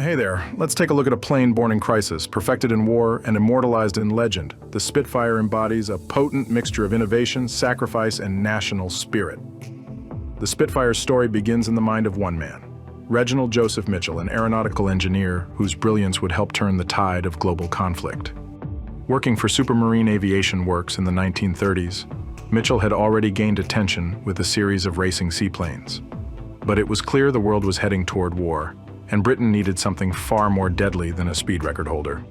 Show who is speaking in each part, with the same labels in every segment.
Speaker 1: Hey there, let's take a look at a plane born in crisis, perfected in war, and immortalized in legend. The Spitfire embodies a potent mixture of innovation, sacrifice, and national spirit. The Spitfire's story begins in the mind of one man, Reginald Joseph Mitchell, an aeronautical engineer whose brilliance would help turn the tide of global conflict. Working for Supermarine Aviation Works in the 1930s, Mitchell had already gained attention with a series of racing seaplanes. But it was clear the world was heading toward war, and Britain needed something far more deadly than a speed record holder.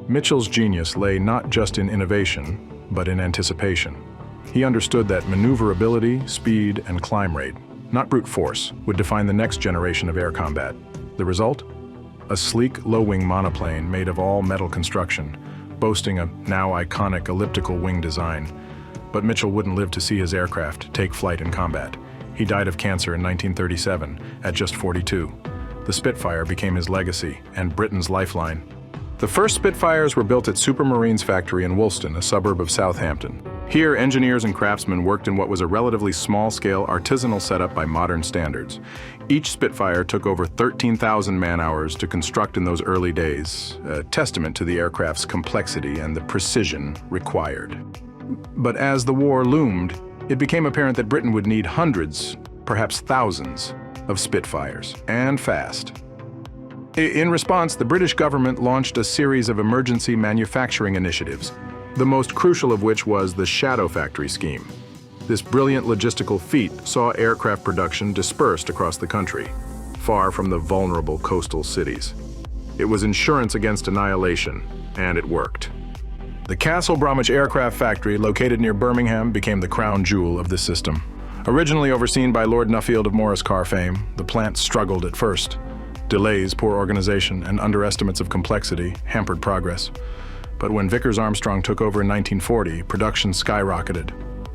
Speaker 1: Mitchell's genius lay not just in innovation, but in anticipation. He understood that maneuverability, speed, and climb rate, not brute force, would define the next generation of air combat. The result? A sleek, low-wing monoplane made of all-metal construction, boasting a now iconic elliptical wing design. But Mitchell wouldn't live to see his aircraft take flight in combat. He died of cancer in 1937, at just 42. The Spitfire became his legacy and Britain's lifeline. The first Spitfires were built at Supermarine's factory in Woolston, a suburb of Southampton. Here, engineers and craftsmen worked in what was a relatively small-scale artisanal setup by modern standards. Each Spitfire took over 13,000 man-hours to construct in those early days, a testament to the aircraft's complexity and the precision required. But as the war loomed, it became apparent that Britain would need hundreds, perhaps thousands, of Spitfires, and fast. In response, the British government launched a series of emergency manufacturing initiatives, the most crucial of which was the Shadow Factory scheme. This brilliant logistical feat saw aircraft production dispersed across the country, far from the vulnerable coastal cities. It was insurance against annihilation, and it worked. The Castle Bromwich Aircraft Factory, located near Birmingham, became the crown jewel of the system. Originally overseen by Lord Nuffield of Morris car fame, the plant struggled at first. Delays, poor organization, and underestimates of complexity hampered progress. But when Vickers Armstrong took over in 1940, production skyrocketed.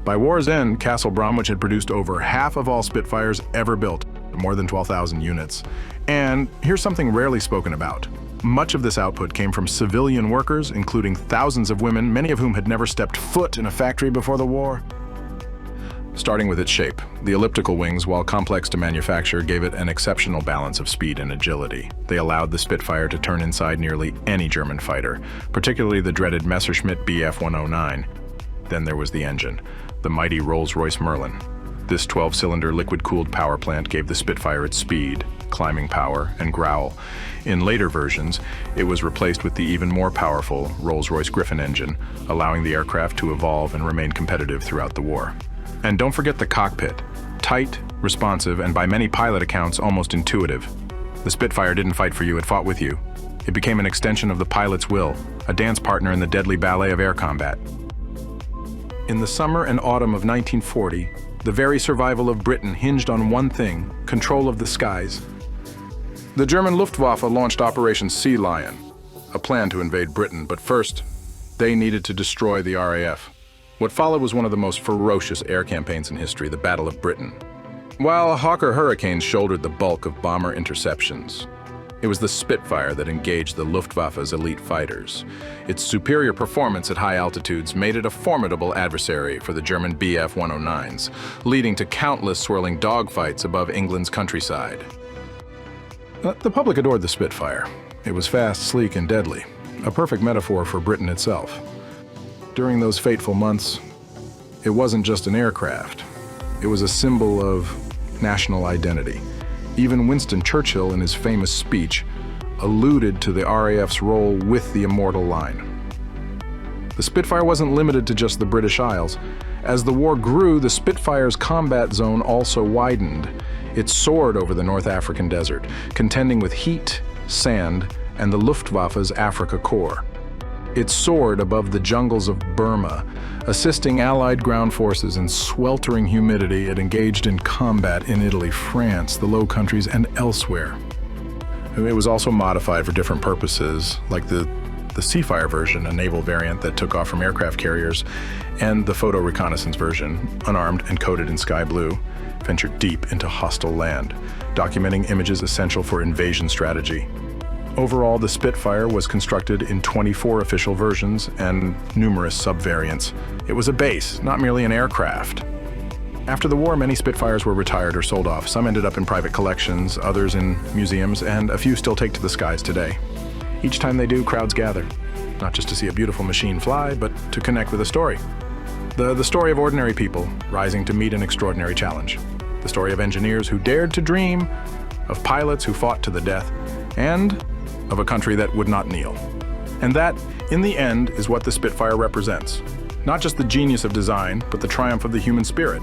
Speaker 1: By war's end, Castle Bromwich had produced over half of all Spitfires ever built, more than 12,000 units. And here's something rarely spoken about. Much of this output came from civilian workers, including thousands of women, many of whom had never stepped foot in a factory before the war. Starting with its shape, the elliptical wings, while complex to manufacture, gave it an exceptional balance of speed and agility. They allowed the Spitfire to turn inside nearly any German fighter, particularly the dreaded Messerschmitt Bf 109. Then there was the engine, the mighty Rolls-Royce Merlin. This 12-cylinder liquid-cooled power plant gave the Spitfire its speed, climbing power, and growl. In later versions, it was replaced with the even more powerful Rolls-Royce Griffon engine, allowing the aircraft to evolve and remain competitive throughout the war. And don't forget the cockpit. Tight, responsive, and by many pilot accounts, almost intuitive. The Spitfire didn't fight for you, it fought with you. It became an extension of the pilot's will, a dance partner in the deadly ballet of air combat. In the summer and autumn of 1940, the very survival of Britain hinged on one thing: control of the skies. The German Luftwaffe launched Operation Sea Lion, a plan to invade Britain, but first, they needed to destroy the RAF. What followed was one of the most ferocious air campaigns in history, the Battle of Britain. While Hawker Hurricanes shouldered the bulk of bomber interceptions, it was the Spitfire that engaged the Luftwaffe's elite fighters. Its superior performance at high altitudes made it a formidable adversary for the German Bf 109s, leading to countless swirling dogfights above England's countryside. The public adored the Spitfire. It was fast, sleek, and deadly, a perfect metaphor for Britain itself. During those fateful months, it wasn't just an aircraft. It was a symbol of national identity. Even Winston Churchill, in his famous speech, alluded to the RAF's role with the immortal line. The Spitfire wasn't limited to just the British Isles. As the war grew, the Spitfire's combat zone also widened. It soared over the North African desert, contending with heat, sand, and the Luftwaffe's Africa Corps. It soared above the jungles of Burma, assisting Allied ground forces in sweltering humidity. It engaged in combat in Italy, France, the Low Countries, and elsewhere. It was also modified for different purposes, like the Seafire version, a naval variant that took off from aircraft carriers, and the photo reconnaissance version, unarmed and coated in sky blue, ventured deep into hostile land, documenting images essential for invasion strategy. Overall, the Spitfire was constructed in 24 official versions and numerous sub-variants. It was a base, not merely an aircraft. After the war, many Spitfires were retired or sold off. Some ended up in private collections, others in museums, and a few still take to the skies today. Each time they do, crowds gather, not just to see a beautiful machine fly, but to connect with a story. The story of ordinary people rising to meet an extraordinary challenge. The story of engineers who dared to dream, of pilots who fought to the death, and of a country that would not kneel. And that, in the end, is what the Spitfire represents. Not just the genius of design, but the triumph of the human spirit.